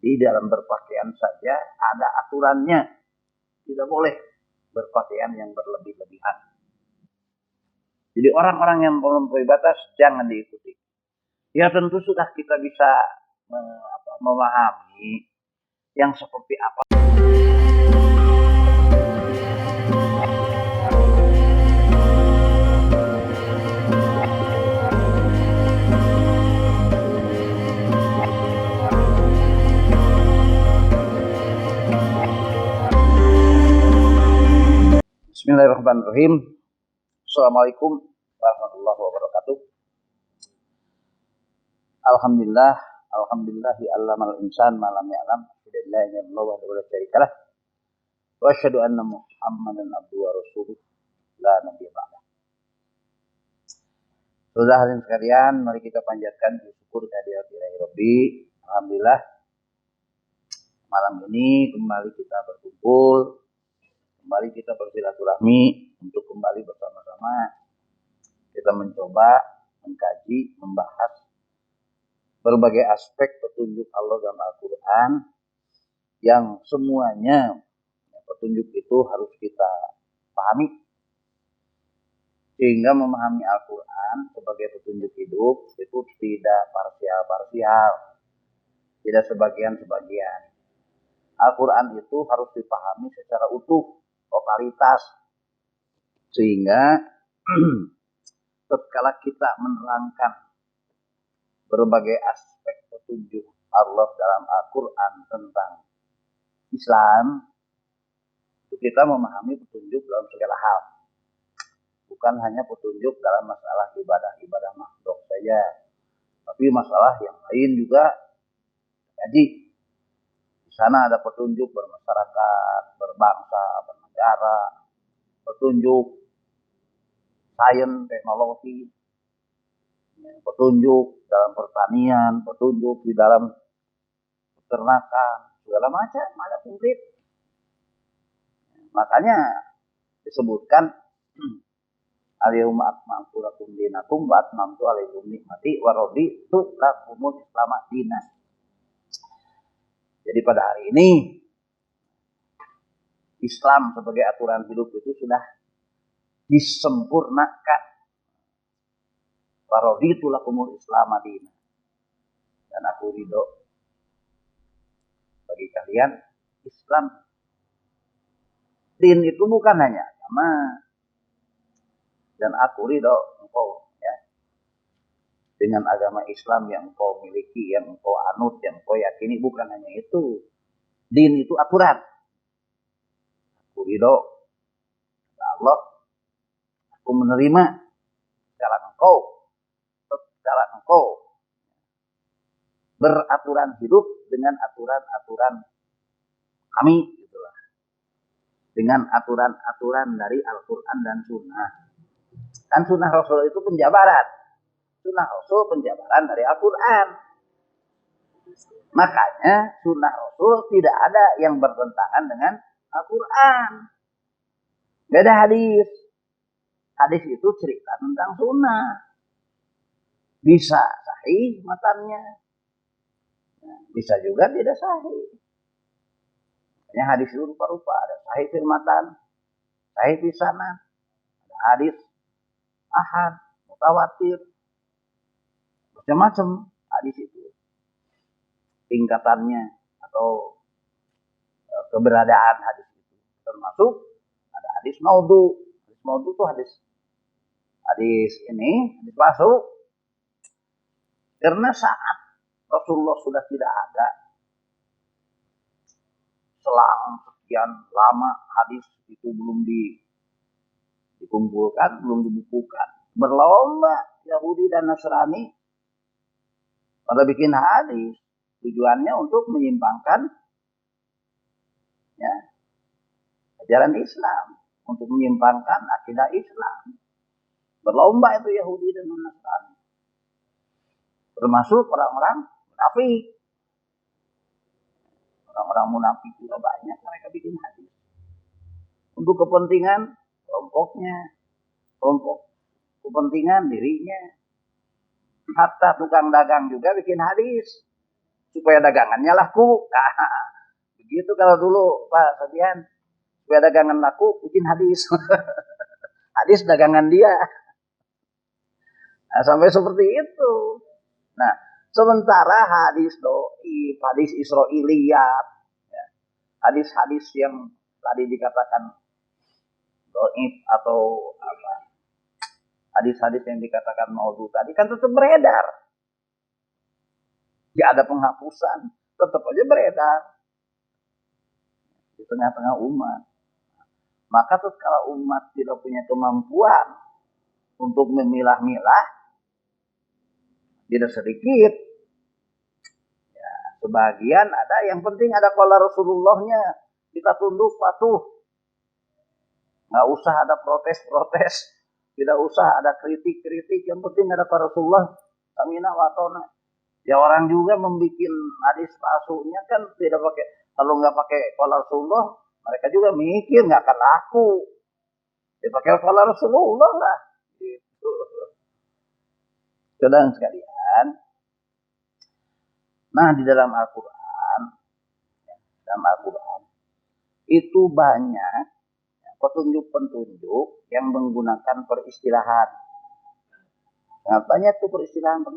Jadi dalam berpakaian saja ada aturannya. Tidak boleh berpakaian yang berlebih-lebihan. Jadi orang-orang yang melampaui batas jangan diikuti. Ya tentu sudah kita bisa memahami yang seperti apa. Bismillahirrahmanirrahim. Assalamualaikum warahmatullahi wabarakatuh. Alhamdulillah, alhamdulillahi allamal insan ma lam ya'lam. Billahi wa la syarika lah. Wa asyhadu anna Muhammadan abduhu wa rasuluh la nabiyya ba'da. Saudara hadirin sekalian, mari kita panjatkan syukur kehadirat Ilahi Rabbi. Alhamdulillah, malam ini kembali kita berkumpul, kembali kita bersilaturahmi untuk kembali bersama-sama kita mencoba mengkaji, membahas berbagai aspek petunjuk Allah dalam Al-Quran yang semuanya petunjuk itu harus kita pahami, sehingga memahami Al-Quran sebagai petunjuk hidup itu tidak parsial-parsial, tidak sebagian-sebagian. Al-Quran itu harus dipahami secara utuh, totalitas, sehingga tatkala kita menerangkan berbagai aspek petunjuk Allah dalam Al-Quran tentang Islam, itu kita memahami petunjuk dalam segala hal, bukan hanya petunjuk dalam masalah ibadah-ibadah makhluk saja, tapi masalah yang lain juga. Jadi di sana ada petunjuk bermasyarakat, berbangsa, bernegara, petunjuk sains, teknologi, petunjuk dalam pertanian, petunjuk di dalam peternakan, segala macam, ada komplit. Makanya disebutkan al-yauma akmaltu lakum dinakum wa atmamtu alaikum nikmati wa raditu lakumul Islam dinan. Jadi pada hari ini Islam sebagai aturan hidup itu sudah disempurnakan. Wa raditu lakumul Islam dinan. Dan aku ridho bagi kalian Islam. Din itu bukan hanya agama. Dan aku ridho engkau ya, dengan agama Islam yang engkau miliki, yang engkau anut, yang engkau yakini. Bukan hanya itu. Din itu aturan. Aku ridho Allah, aku menerima secara engkau beraturan hidup dengan aturan-aturan kami, gitulah, dengan aturan-aturan dari Al-Quran dan Sunnah. Kan Sunnah Rasul itu penjabaran. Sunnah Rasul penjabaran dari Al-Quran. Makanya Sunnah Rasul tidak ada yang bertentangan dengan Al-Quran. Beda hadis. Hadis itu cerita tentang sunnah. Bisa sahih matannya, bisa juga tidak sahih. Makanya hadis itu rupa-rupa. Ada sahih fil matan, sahih fil sanad, ada hadis ahad, mutawatir, macam-macam hadis itu. Tingkatannya atau keberadaan hadis itu. Termasuk ada hadis maudhu. Hadis maudhu itu hadis palsu. Karena saat Rasulullah sudah tidak ada, selang sekian lama hadis itu belum dikumpulkan, belum dibukukan. Berlomba Yahudi dan Nasrani pada bikin hadis. Tujuannya untuk menyimpangkan ya, ajaran Islam, untuk menyimpangkan akidah Islam. Berlomba itu Yahudi dan Nasrani. Termasuk orang-orang munafik. Orang-orang munafik juga banyak mereka bikin hadis. Untuk kepentingan kelompoknya, kelompok kepentingan dirinya. Hatta tukang dagang juga bikin hadis. supaya dagangannya laku. Nah, begitu kalau dulu Pak Sofian, supaya dagangan laku bikin hadis. Hadis dagangan dia. Nah, sampai seperti itu. Nah, sementara hadis doib, hadis Israiliyat, ya, hadis-hadis yang tadi dikatakan doib atau apa, hadis-hadis yang dikatakan maudhu tadi kan tetap beredar. Tidak ada penghapusan, tetap aja beredar di tengah-tengah umat. Maka kalau umat tidak punya kemampuan untuk memilah-milah, tidak sedikit, ya, sebagian ada yang penting ada qala Rasulullahnya, kita tunduk patuh, nggak usah ada protes-protes, tidak usah ada kritik-kritik, yang penting ada qala Rasulullah, samina wa atona. Ya orang juga membuat hadis palsunya kan tidak pakai, kalau nggak pakai qala Rasulullah, mereka juga mikir nggak akan laku. Dia pakai qala Rasulullah lah. Gitu. Saudara sekalian, nah di dalam Al-Quran itu banyak petunjuk-petunjuk yang menggunakan peristilahan. Nah, banyak tuh peristilahan.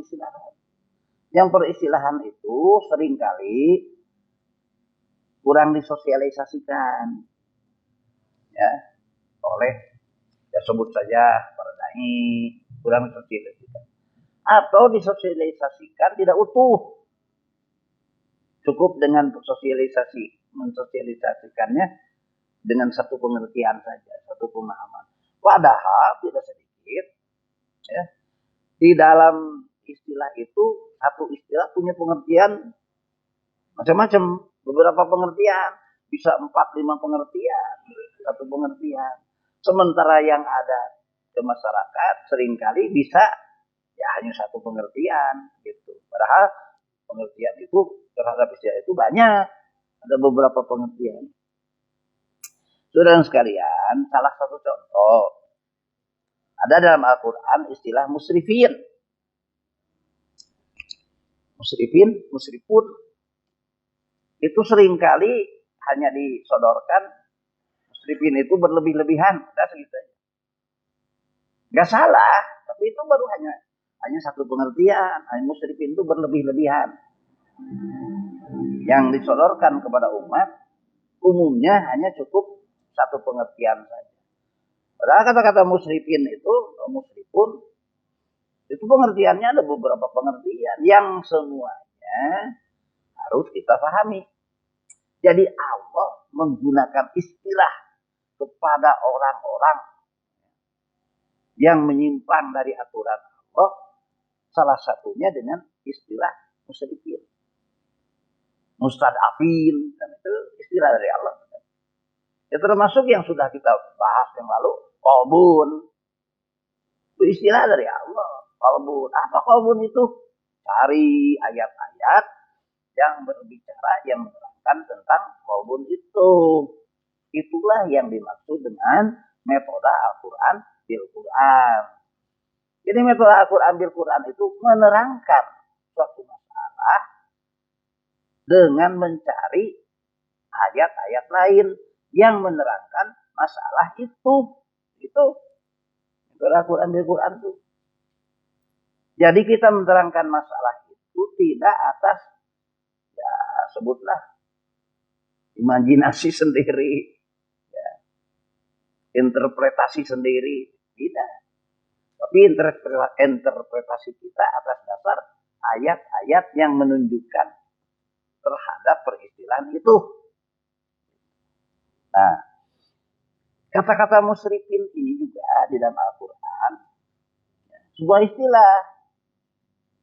Yang peristilahan itu seringkali kurang disosialisasikan, ya, oleh, ya sebut saja para dai, kurang disosialisasikan. Atau disosialisasikan tidak utuh. Cukup dengan mensosialisasikannya dengan satu pengertian saja, satu pemahaman. Padahal tidak sedikit, ya, di dalam istilah itu, satu istilah punya pengertian macam-macam, beberapa pengertian, bisa 4-5 pengertian, satu pengertian. Sementara yang ada ke masyarakat seringkali bisa ya hanya satu pengertian gitu. Padahal pengertian itu terhadap istilah itu banyak, ada beberapa pengertian. Saudara sekalian, salah satu contoh ada dalam Al-Quran istilah musrifin. Musrifun itu seringkali hanya disodorkan musrifin itu berlebih-lebihan, udah segitu aja. Gak salah, tapi itu baru hanya satu pengertian. Musrifin itu berlebih-lebihan. Yang disodorkan kepada umat umumnya hanya cukup satu pengertian saja. Padahal kata-kata musrifun itu pengertiannya ada beberapa pengertian yang semuanya harus kita pahami. Jadi Allah menggunakan istilah kepada orang-orang yang menyimpang dari aturan Allah, salah satunya dengan istilah musrifin, mustadafin, dan itu istilah dari Allah. Ya termasuk yang sudah kita bahas yang lalu, qalbun, itu istilah dari Allah. Qalbun, apa qalbun itu? Cari ayat-ayat yang berbicara, yang menerangkan tentang qalbun itu. Itulah yang dimaksud dengan metode Al-Quran bil Quran. Jadi metode Al-Quran bil Quran itu menerangkan suatu masalah dengan mencari ayat-ayat lain yang menerangkan masalah itu. Itu metode Al-Quran bil Quran itu. Jadi kita menerangkan masalah itu tidak atas, ya sebutlah, imajinasi sendiri, ya, interpretasi sendiri, tidak. Tapi interpretasi kita atas dasar ayat-ayat yang menunjukkan terhadap peristilahan itu. Nah, kata-kata musrifin ini juga di dalam Al-Quran sebuah istilah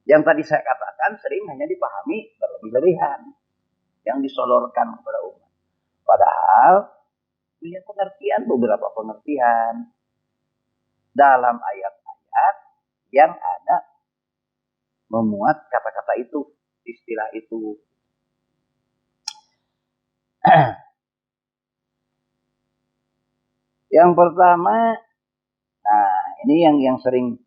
yang tadi saya katakan sering hanya dipahami berlebih-lebihan, yang disodorkan kepada umat. Padahal punya pengertian, beberapa pengertian dalam ayat-ayat yang ada memuat kata-kata itu, istilah itu. Yang pertama, nah ini yang sering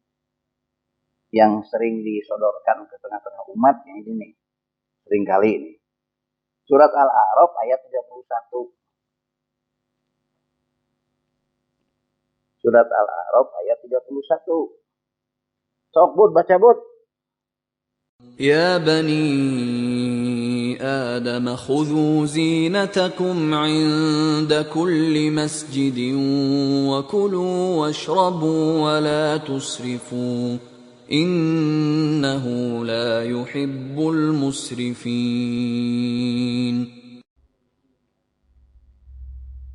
disodorkan ke tengah-tengah umat, yang ini nih. Seringkali ini. Surat Al-A'raf ayat 31. Surat Al-A'raf ayat 31. Sok bud, baca bud. يا بني آدم خذوا زينتكم عند كل مسجد وكلوا واشربوا ولا تسرفوا إنه لا يحب المسرفين.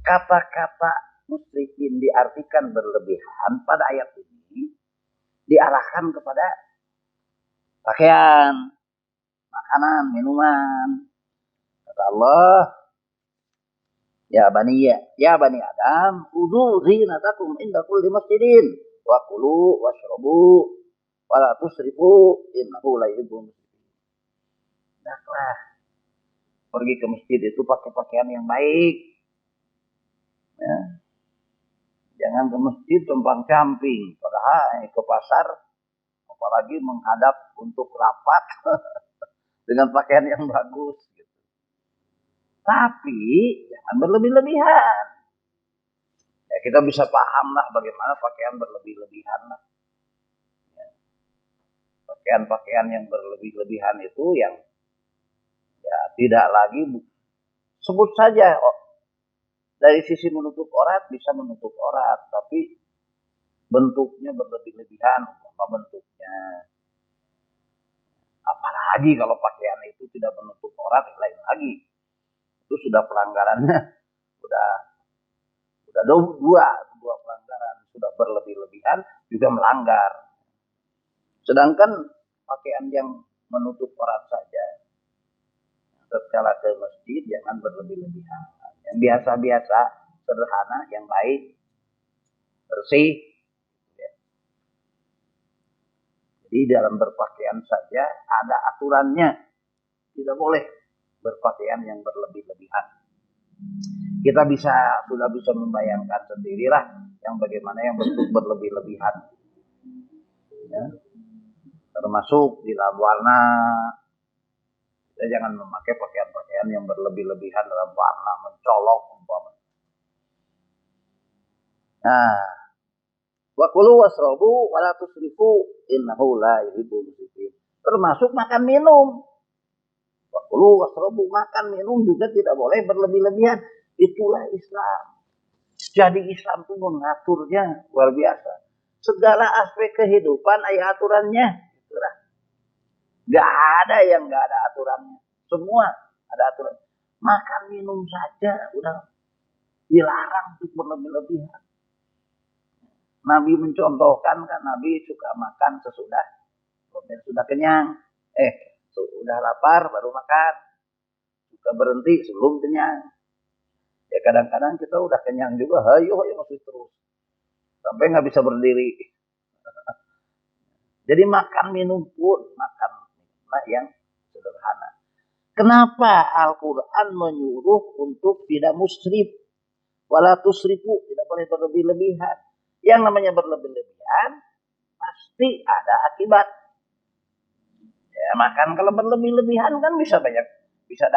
Kata-kata musrifin diartikan berlebihan pada ayat ini diarahkan kepada pakaian, makanan, minuman. Kata Allah, ya bani Adam, khudhu zinatakum inda kulli masjidin wa kulu washrabu wa la tusrifu innahu la yuhibbul musrifin. Hendaklah pergi ke masjid itu pakai pakaian yang baik. Ya. Jangan ke masjid compang-camping, padahal ke pasar apalagi menghadap untuk rapat dengan pakaian yang bagus. Gitu. Tapi jangan berlebih-lebihan. Ya, kita bisa paham lah bagaimana pakaian berlebih-lebihan lah. Ya. Pakaian-pakaian yang berlebih-lebihan itu yang ya tidak lagi sebut saja dari sisi menutup aurat bisa menutup aurat, tapi bentuknya berlebih-lebihan, apa bentuknya. Apalagi kalau pakaian itu tidak menutup aurat, lain lagi. Itu sudah pelanggarannya, sudah dua pelanggaran, sudah berlebih-lebihan juga melanggar. Sedangkan pakaian yang menutup aurat saja, tatkala ke masjid jangan berlebih-lebihan. Yang biasa-biasa, sederhana, yang baik, bersih. Jadi dalam berpakaian saja ada aturannya. Tidak boleh berpakaian yang berlebih-lebihan. Kita sudah bisa membayangkan sendirilah yang bagaimana yang bentuk berlebih-lebihan. Ya. Termasuk di dalam warna. Kita jangan memakai pakaian-pakaian yang berlebih-lebihan dalam warna mencolok umpama. Nah, wa kulu wasrabu wa la tusrifu innahu la yuhibbul musrifin. Termasuk makan minum. Wa kulu wasrabu, makan minum juga tidak boleh berlebih-lebihan. Itulah Islam. Jadi Islam itu mengaturnya luar biasa. Segala aspek kehidupan ada aturannya. Itulah. Gak ada yang gak ada aturannya. Semua ada aturan. Makan minum saja udah dilarang untuk berlebih-lebihan. Nabi mencontohkan kan, Nabi suka makan sesudah sudah kenyang. Sudah lapar baru makan. Suka berhenti sebelum kenyang. Ya kadang-kadang kita udah kenyang juga, ayo masih terus. Sampai nggak bisa berdiri. Jadi makan minum pun makan yang sederhana. Kenapa Al-Quran menyuruh untuk tidak musrif? Wala tusrifu, tidak boleh berlebih-lebihan. Yang namanya berlebih-lebihan pasti ada akibat. Ya, makan kalau berlebih-lebihan kan bisa bisa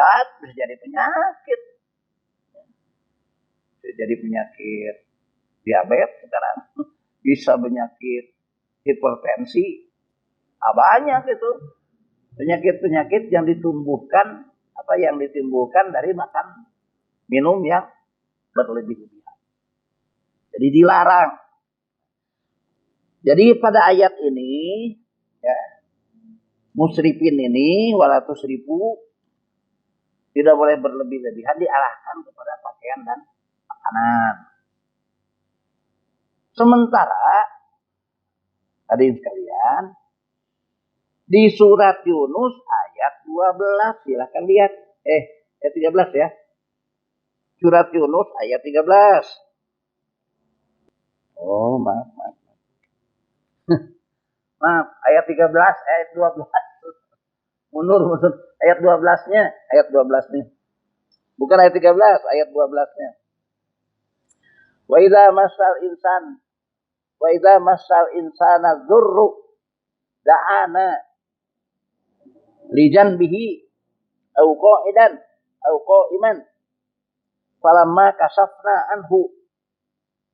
jadi penyakit. Bisa jadi penyakit diabetes sekarang. Bisa penyakit hipertensi. Banyak itu. Penyakit-penyakit yang ditimbulkan dari makan minum yang berlebih-lebihan. Jadi dilarang. Jadi pada ayat ini ya, musrifin ini wala tusrifu tidak boleh berlebih-lebihan diarahkan kepada pakaian dan makanan. Sementara hadirin sekalian, di surat Yunus ayat 12, silakan lihat. Ayat 13 ya. Surat Yunus ayat 13. Oh, maaf. Maaf, ayat 13, ayat 12. Mundur. Ayat 12-nya, Bukan ayat 13, ayat 12-nya. Wa idza massal insana dzurru da'ana li janbihi au qa'idan au qa'iman falamma kasafna anhu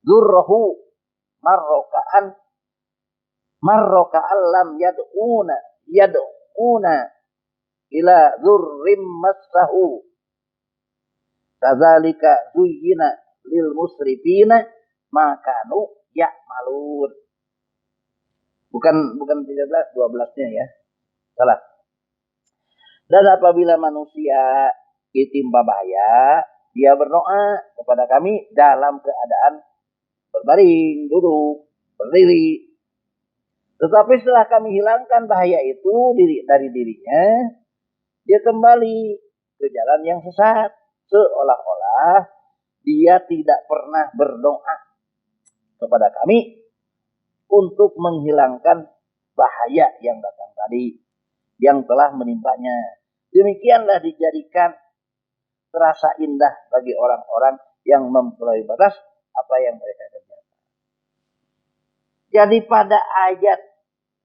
dzurruhu marroka'an lam yad'una ila dzurrim massahu kadzalika zuyyina lil musrifina ma kanu ya'malun. Bukan 13, 12-nya ya. Salah. Dan apabila manusia ditimpa bahaya, dia berdoa kepada kami dalam keadaan berbaring, duduk, berdiri. Tetapi setelah kami hilangkan bahaya itu dari dirinya, dia kembali ke jalan yang sesat. Seolah-olah dia tidak pernah berdoa kepada kami untuk menghilangkan bahaya yang datang tadi, yang telah menimpanya. Demikianlah dijadikan terasa indah bagi orang-orang yang mempelai batas apa yang mereka kerjakan. Jadi pada ayat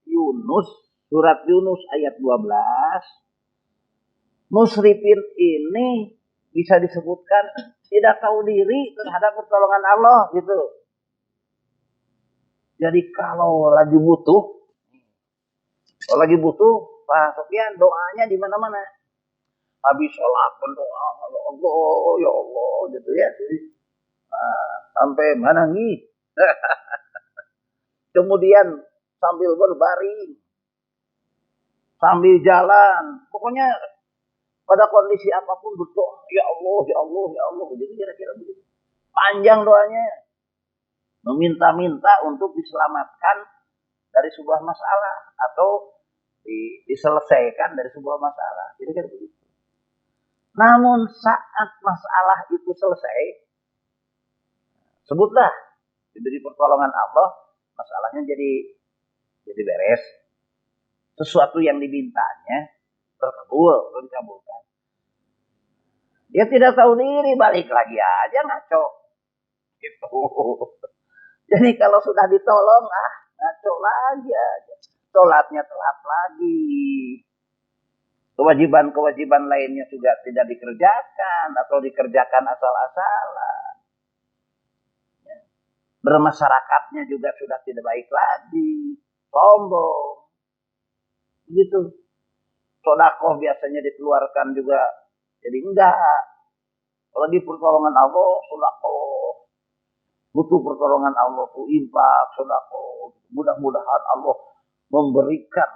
Yunus, surat Yunus ayat 12, musrifin ini bisa disebutkan tidak tahu diri terhadap pertolongan Allah gitu. Jadi kalau lagi butuh Pak Sofyan doanya di mana-mana. Habis sholat berdoa, ya Allah gitu ya. Sampai mana nih? Kemudian sambil berbaring, sambil jalan, pokoknya pada kondisi apapun berdoa, ya Allah, ya Allah, ya Allah, begitu kira-kira begitu. Panjang doanya, meminta-minta untuk diselamatkan dari sebuah masalah atau diselesaikan dari sebuah masalah, kira-kira begitu. Namun saat masalah itu selesai, sebutlah diberi pertolongan Allah, masalahnya jadi beres. Sesuatu yang dimintanya dikabulkan. Dia tidak tahu diri, balik lagi aja ngaco. Gitu. Jadi kalau sudah ditolong, ngaco lagi aja. Sholatnya telat lagi. Kewajiban-kewajiban lainnya juga tidak dikerjakan atau dikerjakan asal-asalan. Bermasyarakatnya juga sudah tidak baik lagi. Sombong. Begitu. Sedekah biasanya dikeluarkan juga jadi enggak. Kalau di pertolongan Allah, sedekah. Butuh pertolongan Allah, tuh infak, sedekah. Mudah-mudahan Allah memberikan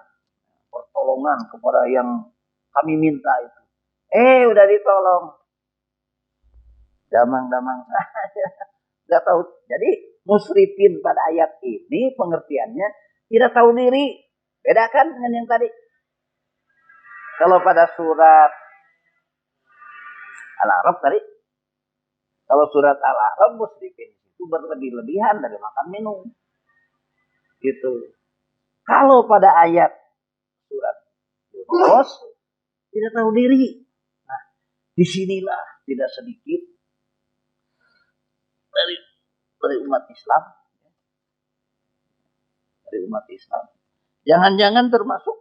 pertolongan kepada yang kami minta itu. Udah ditolong. Damang-damang saja. Gak tahu. Jadi musrifin pada ayat ini pengertiannya tidak tahu diri. Bedakan dengan yang tadi. Kalau pada surat Al-A'raf tadi, kalau surat Al-A'raf musrifin itu berlebih-lebihan dari makan minum. Gitu. Kalau pada ayat surat Yunus tidak tahu diri. Nah, disinilah tidak sedikit dari umat Islam. Dari umat Islam. Jangan-jangan termasuk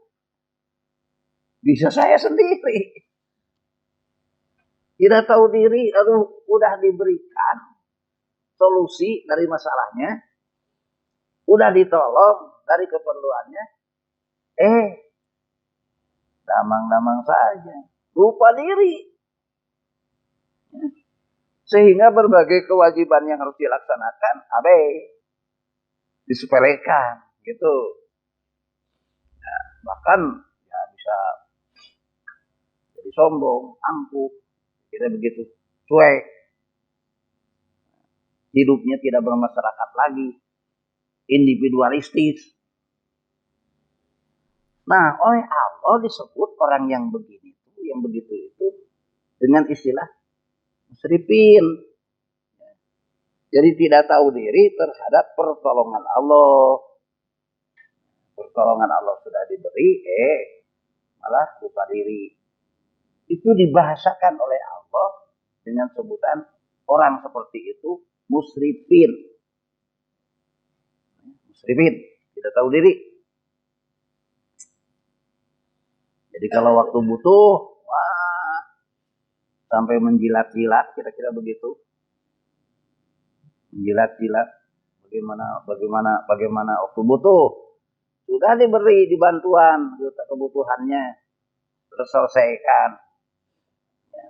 bisa saya sendiri. Tidak tahu diri, udah diberikan solusi dari masalahnya, udah ditolong dari keperluannya, damang-damang saja, lupa diri. Sehingga berbagai kewajiban yang harus dilaksanakan, disepelekan, gitu. Nah, bahkan ya bisa jadi sombong, angkuh, kira begitu, cuek. Hidupnya tidak bermasyarakat lagi, individualistis. Nah, oleh Allah disebut orang yang begini itu, yang begitu itu dengan istilah musrifin. Jadi tidak tahu diri terhadap pertolongan Allah. Pertolongan Allah sudah diberi, malah lupa diri. Itu dibahasakan oleh Allah dengan sebutan orang seperti itu musrifin. Musrifin, tidak tahu diri. Jadi kalau waktu butuh, sampai menjilat-jilat, kira-kira begitu. Menjilat-jilat, bagaimana waktu butuh sudah diberi dibantuan kebutuhannya terselesaikan, ya.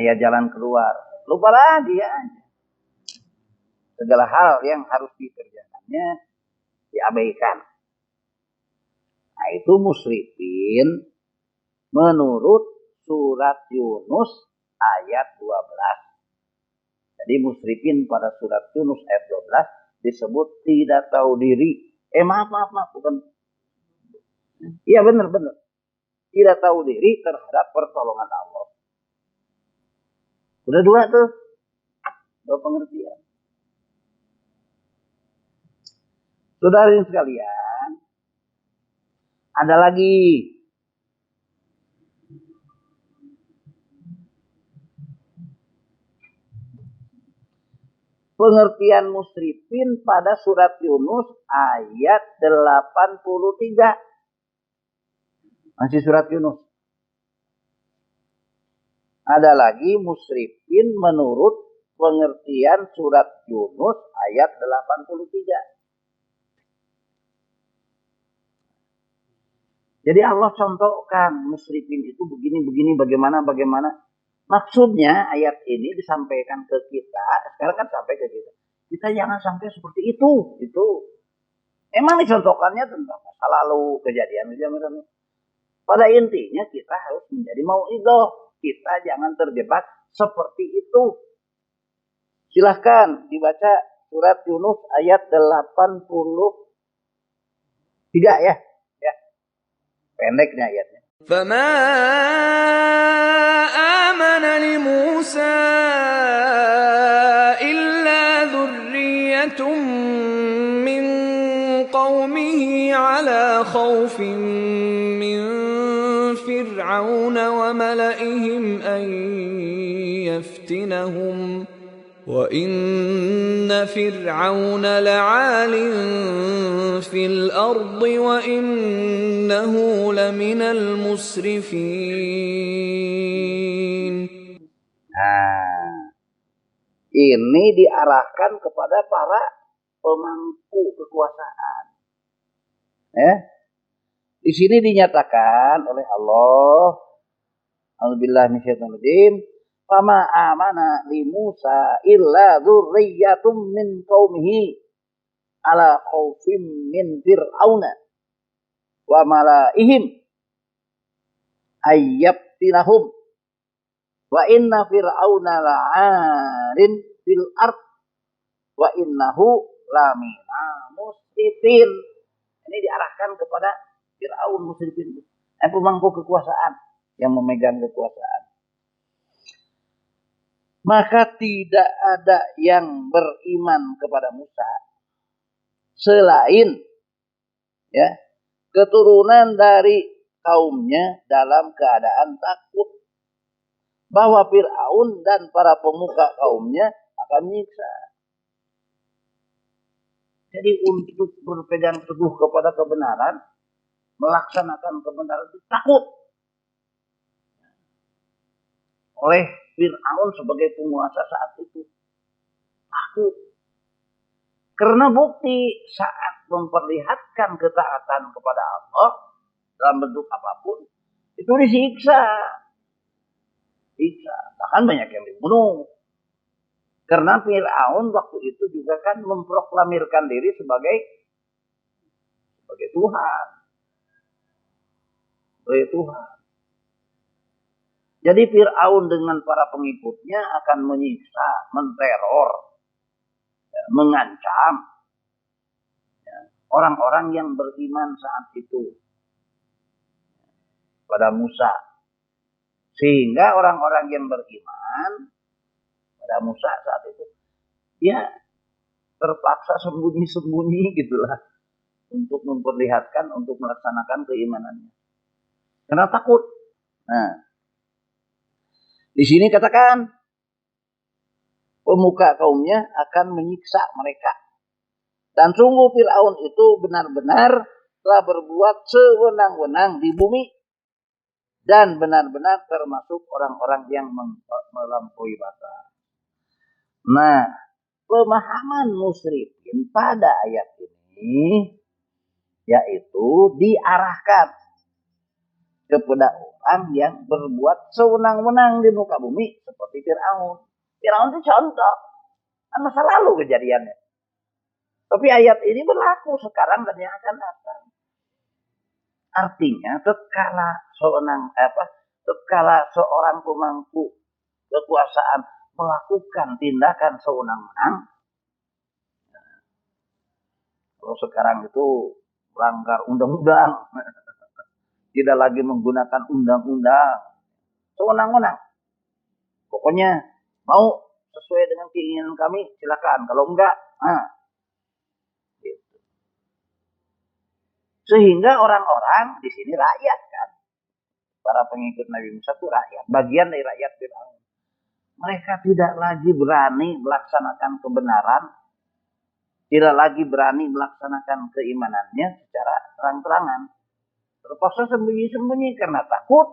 Ayah jalan keluar, lupa lagi ya. Segala hal yang harus dikerjakannya diabaikan. Nah, itu musrifin menurut surat Yunus ayat 12. Jadi musrifin pada surat Yunus ayat 12 disebut tidak tahu diri. Maaf, bukan. Iya benar. Tidak tahu diri terhadap pertolongan Allah. Udah dua tuh. Dua pengertian. Saudara sekalian, ada lagi. Pengertian musrifin pada surat Yunus ayat 83. Masih surat Yunus. Ada lagi musrifin menurut pengertian surat Yunus ayat 83. Jadi Allah contohkan musrifin itu begini, bagaimana. Maksudnya ayat ini disampaikan ke kita, sekarang kan sampai ke kita. Kita jangan sampai seperti itu. Emang dicontohkannya tentang masa lalu, kejadian. Pada intinya kita harus menjadi mauidhah. Kita jangan terjebak seperti itu. Silahkan dibaca surat Yunus ayat 83 ya. Pendeknya ayatnya. فما آمن لموسى إلا ذرية من قومه على خوف من فرعون وملئهم أن يفتنهم وَإِنَّ فِرْعَوْنَ لَعَالٍ فِي الْأَرْضِ وَإِنَّهُ لَمِنَ الْمُسْرِفِينَ. Nah, ini diarahkan kepada para pemangku kekuasaan. Ya. Di sini dinyatakan oleh Allah, A'udzubillahi minasyaitonir rajim, fama amana li Musa illa dzurriyyatum min qaumihi ala khaufim min fir'auna wa malaihim ayyabtinahum wa inna fir'auna la'arin fil ard wa innahu lamina musrifin. Ini diarahkan kepada Fir'aun musrifin, pemangku kekuasaan yang memegang kekuasaan. Maka tidak ada yang beriman kepada Musa selain ya keturunan dari kaumnya dalam keadaan takut bahwa Fir'aun dan para pemuka kaumnya akan menyiksa. Jadi untuk berpegang teguh kepada kebenaran, melaksanakan kebenaran itu takut oleh Fir'aun sebagai penguasa saat itu. Takut. Karena bukti saat memperlihatkan ketaatan kepada Allah dalam bentuk apapun, itu disiksa. Bahkan banyak yang dibunuh. Karena Fir'aun waktu itu juga kan memproklamirkan diri sebagai Tuhan. Sebagai Tuhan. Jadi Fir'aun dengan para pengikutnya akan menyiksa, menteror, ya, mengancam ya, orang-orang yang beriman saat itu pada Musa. Sehingga orang-orang yang beriman pada Musa saat itu, ya terpaksa sembunyi-sembunyi gitulah untuk memperlihatkan, untuk melaksanakan keimanannya. Karena takut. Nah, di sini katakan pemuka kaumnya akan menyiksa mereka. Dan sungguh Fir'aun itu benar-benar telah berbuat sewenang-wenang di bumi. dan benar-benar termasuk orang-orang yang melampaui batas. Nah, pemahaman musrifin pada ayat ini yaitu diarahkan kepada orang yang berbuat sewenang-wenang di muka bumi seperti Fir'aun. Fir'aun itu contoh, kan masa lalu kejadiannya. Tapi ayat ini berlaku sekarang dan yang akan datang. Artinya tatkala seorang pemangku kekuasaan melakukan tindakan sewenang-wenang, kalau sekarang itu melanggar undang-undang, tidak lagi menggunakan undang-undang, sewenang-wenang. Pokoknya mau sesuai dengan keinginan kami, silakan. Kalau enggak, gitu. Sehingga orang-orang di sini rakyat kan, para pengikut Nabi Musa itu rakyat, bagian dari rakyat Fir'aun. Mereka tidak lagi berani melaksanakan kebenaran, tidak lagi berani melaksanakan keimanannya secara terang-terangan. Terpaksa sembunyi-sembunyi karena takut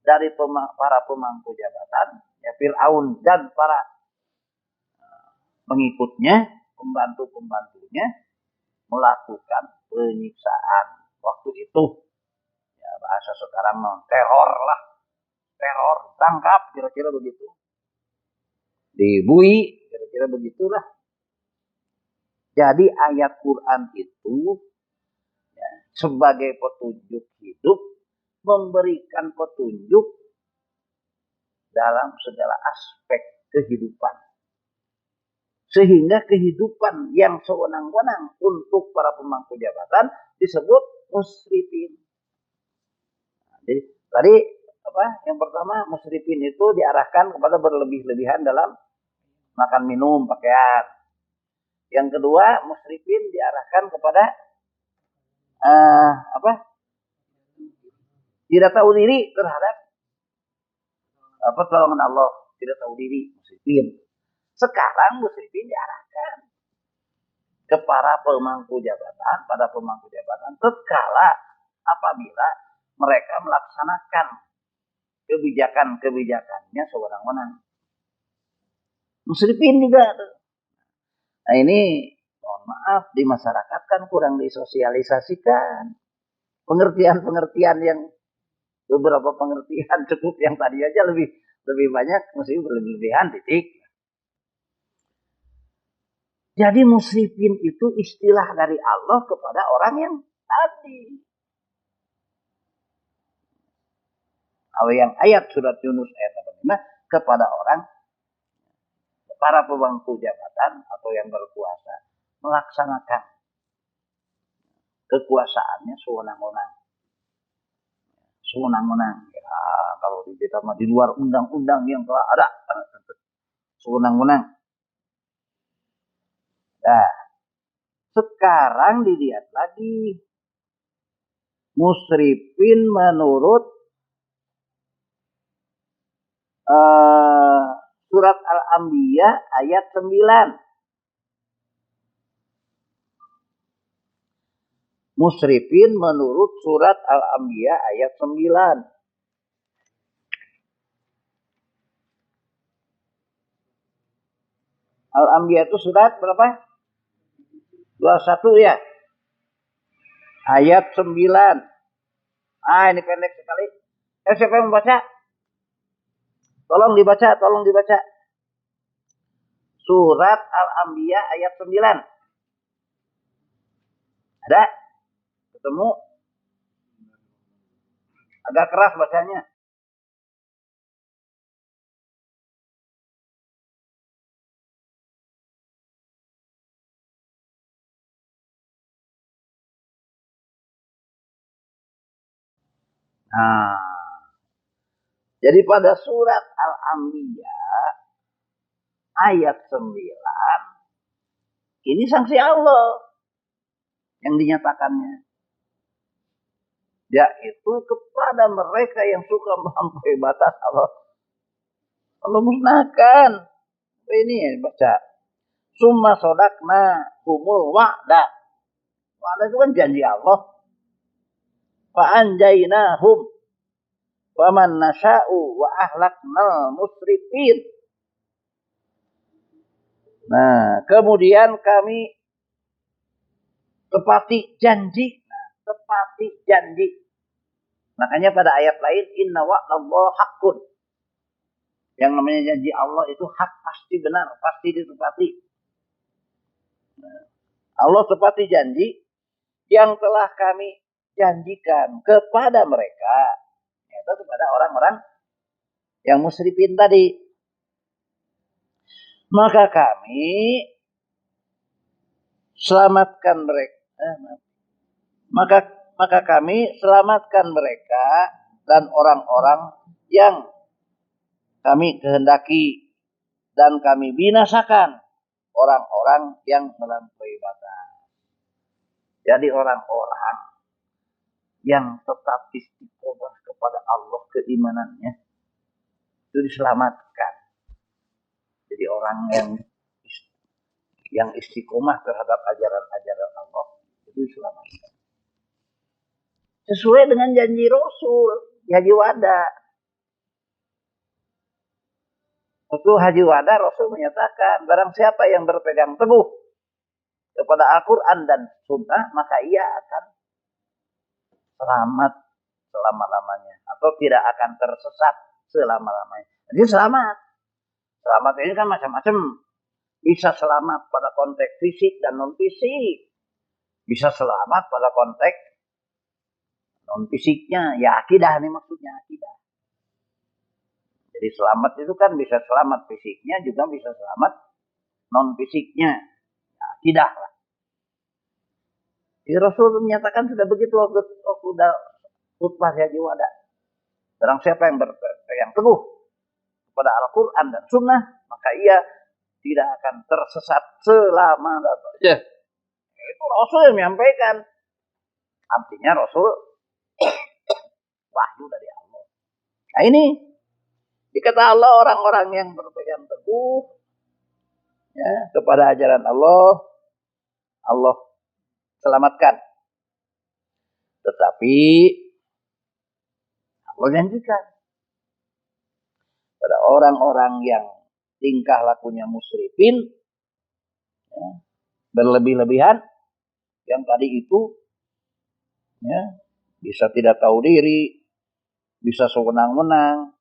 dari para pemangku jabatan, ya Fir'aun dan para pengikutnya, pembantu-pembantunya melakukan penyiksaan. Waktu itu, ya bahasa sekarang teror lah, teror, tangkap, kira-kira begitu. Dibui, kira-kira begitulah. Jadi ayat Quran itu ya, sebagai petunjuk hidup, memberikan petunjuk dalam segala aspek kehidupan. Sehingga kehidupan yang sewenang-wenang untuk para pemangku jabatan disebut musrifin. Jadi tadi yang pertama musrifin itu diarahkan kepada berlebih-lebihan dalam makan minum, pakaian. Yang kedua musrifin diarahkan kepada tidak tahu diri terhadap pertolongan Allah, tidak tahu diri, musrifin. Sekarang musrifin diarahkan ke para pemangku jabatan, pada pemangku jabatan tatkala apabila mereka melaksanakan kebijakannya sewenang-wenang. Musrifin juga. Nah ini mohon maaf di masyarakat kan kurang disosialisasikan. Pengertian-pengertian yang beberapa pengertian cukup yang tadi aja lebih banyak, mesti berlebihan titik. Jadi musrifin itu istilah dari Allah kepada orang yang tadi. Yang ayat surat Yunus ayat 85 kepada orang para pemangku jabatan atau yang berkuasa melaksanakan kekuasaannya sewenang-wenang. Sewenang-wenang. Ya, kalau kita di luar undang-undang yang telah ada, sewenang-wenang. Nah, sekarang dilihat lagi musrifin menurut surat Al-Anbiya ayat 9. Musrifin menurut surat Al-Anbiya ayat 9. Al-Anbiya itu surat berapa? 21 ya. Ayat 9. Ini pendek sekali. Siapa yang membaca? Tolong dibaca. Surat Al-Anbiya ayat 9. Ada? Ketemu? Agak keras bacanya. Nah, jadi pada surat Al-Anbiya ayat 9 ini sanksi Allah yang dinyatakannya, yaitu kepada mereka yang suka melampaui batas Allah musnahkan. Ini ya baca. Summa sodakna humul wa'da. Wa'da itu kan janji Allah. Fa'anjainahum faman nasya'u wa ahlaknal musrifin. Nah, kemudian kami tepati janji. Nah, tepati janji. Makanya pada ayat lain, inna wa'dallahi haqqun. Yang namanya janji Allah itu hak, pasti benar, pasti ditepati. Nah, Allah tepati janji yang telah kami janjikan kepada mereka, yaitu kepada orang-orang yang musrifin tadi. Maka kami selamatkan mereka. Maka kami selamatkan mereka dan orang-orang yang kami kehendaki, dan kami binasakan orang-orang yang melampaui batas. Jadi orang-orang yang tetap istiqomah kepada Allah keimanannya itu diselamatkan. Jadi orang yang istiqomah terhadap ajaran-ajaran Allah itu diselamatkan. Sesuai dengan janji Rasul di Haji Wada. Waktu Haji Wada Rasul menyatakan, barang siapa yang berpegang teguh kepada Al-Quran dan Sunnah, maka ia akan selamat selama-lamanya, atau tidak akan tersesat selama-lamanya. Jadi selamat. Selamat ini kan macam-macam. Bisa selamat pada konteks fisik dan non-fisik. Bisa selamat pada konteks non-fisiknya. Ya akidah nih maksudnya, akidah. Jadi selamat itu kan bisa selamat fisiknya, juga bisa selamat non-fisiknya. Ya, akidah lah. Jadi Rasul menyatakan sudah begitu waktu khutbah Haji Wada. Barang siapa yang berpegang teguh kepada Al-Quran dan Sunnah, maka ia tidak akan tersesat selama-lamanya. Itu Rasul yang menyampaikan. Artinya Rasul wahyu dari Allah. Nah ini dikata Allah, orang-orang yang berpegang teguh ya, kepada ajaran Allah, Allah selamatkan. Tetapi Allah janjikan pada orang-orang yang tingkah lakunya musrifin, ya, berlebih-lebihan, yang tadi itu ya, bisa tidak tahu diri, bisa sewenang-wenang,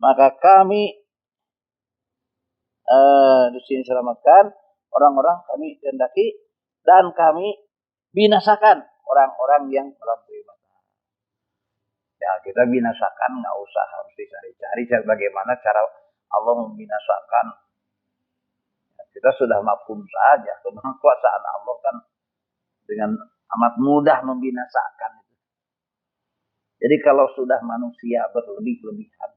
maka kami di sini selamatkan orang-orang kami kehendaki, dan kami binasakan orang-orang yang melampaui batas. Ya kita binasakan, nggak usah harus dicari-cari bagaimana cara Allah membinasakan. Ya, kita sudah mafhum saja, kekuasaan Allah kan dengan amat mudah membinasakan. Jadi kalau sudah manusia berlebih-lebihan,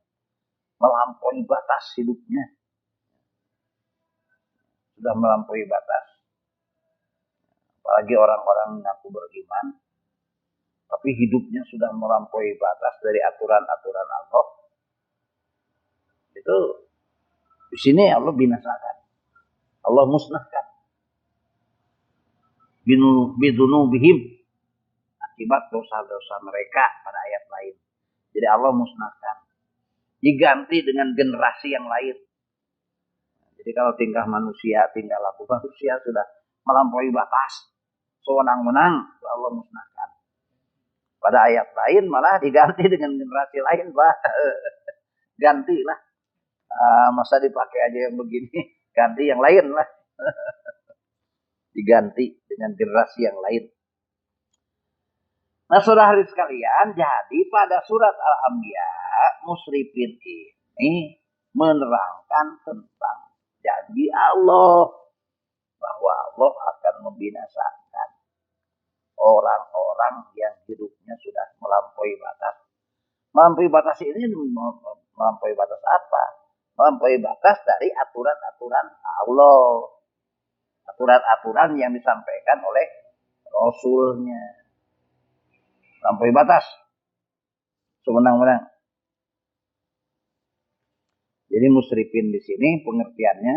melampaui batas hidupnya, sudah melampaui batas. Apalagi orang-orang mengaku beriman, tapi hidupnya sudah melampaui batas dari aturan-aturan Allah. Itu di sini Allah binasakan, Allah musnahkan. Bidunubihim, akibat dosa-dosa mereka pada ayat lain. Jadi Allah musnahkan, diganti dengan generasi yang lain. Jadi kalau tingkah laku manusia sudah melampaui batas, sewenang-wenang, Allah musnahkan. Pada ayat lain malah diganti dengan generasi lain, Pak. Gantilah. Masa dipakai aja yang begini, ganti yang lain lah. Diganti dengan generasi yang lain. Nah, saudara sekalian, jadi pada surat Al-Anbiya, musrifin ini menerangkan tentang janji Allah bahwa Allah akan membinasakan orang-orang yang hidupnya sudah melampaui batas. Melampaui batas ini melampaui batas apa? Melampaui batas dari aturan-aturan Allah. Aturan-aturan yang disampaikan oleh Rasulnya. Melampaui batas. Sewenang-wenang. Jadi musrifin di sini pengertiannya,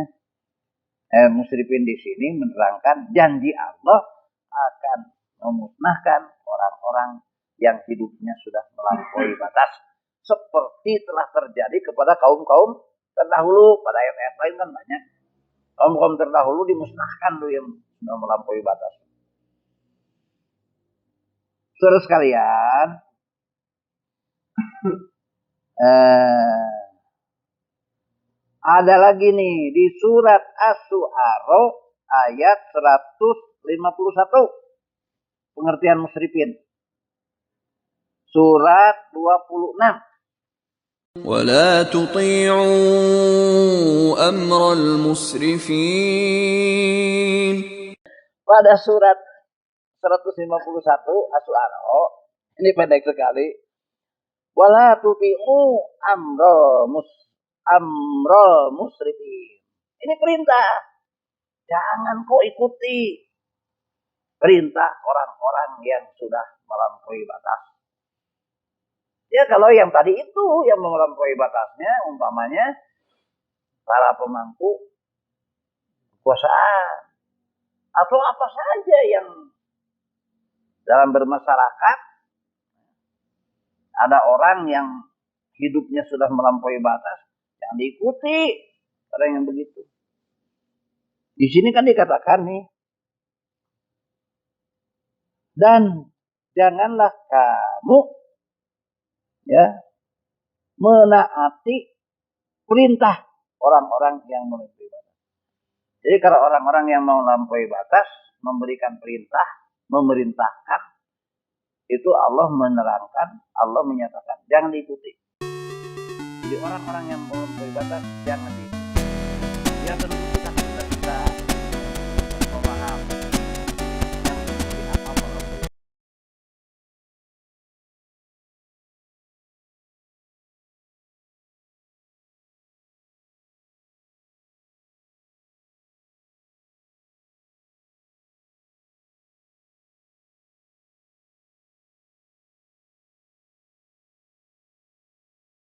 musrifin di sini menerangkan janji Allah akan memusnahkan orang-orang yang hidupnya sudah melampaui batas seperti telah terjadi kepada kaum-kaum terdahulu. Pada ayat-ayat lain kan banyak. Kaum-kaum terdahulu dimusnahkan tuh yang sudah melampaui batas. Saudara sekalian, ada lagi nih di surat Asy-Syu'ara ayat 151. Pengertian musyrifin. Surat 26. ولا تطيعوا أمر المسرفين. Pada surat 151 Asy-Syu'ara, ini pendek sekali. Wala tuti'u amral musrifin. Ini perintah. Jangan kau ikuti perintah orang-orang yang sudah melampaui batas. Ya kalau yang tadi itu yang melampaui batasnya, umpamanya para pemangku kekuasaan atau apa saja yang dalam bermasyarakat ada orang yang hidupnya sudah melampaui batas, yang diikuti orang yang begitu. Di sini kan dikatakan nih, dan janganlah kamu menaati perintah orang-orang yang melampaui batas. Jadi kalau orang-orang yang melampaui batas memberikan perintah, memerintahkan, itu Allah menerangkan, Allah menyatakan jangan diikuti. Jadi orang-orang yang melampaui batas jangan diikuti. Ya tentu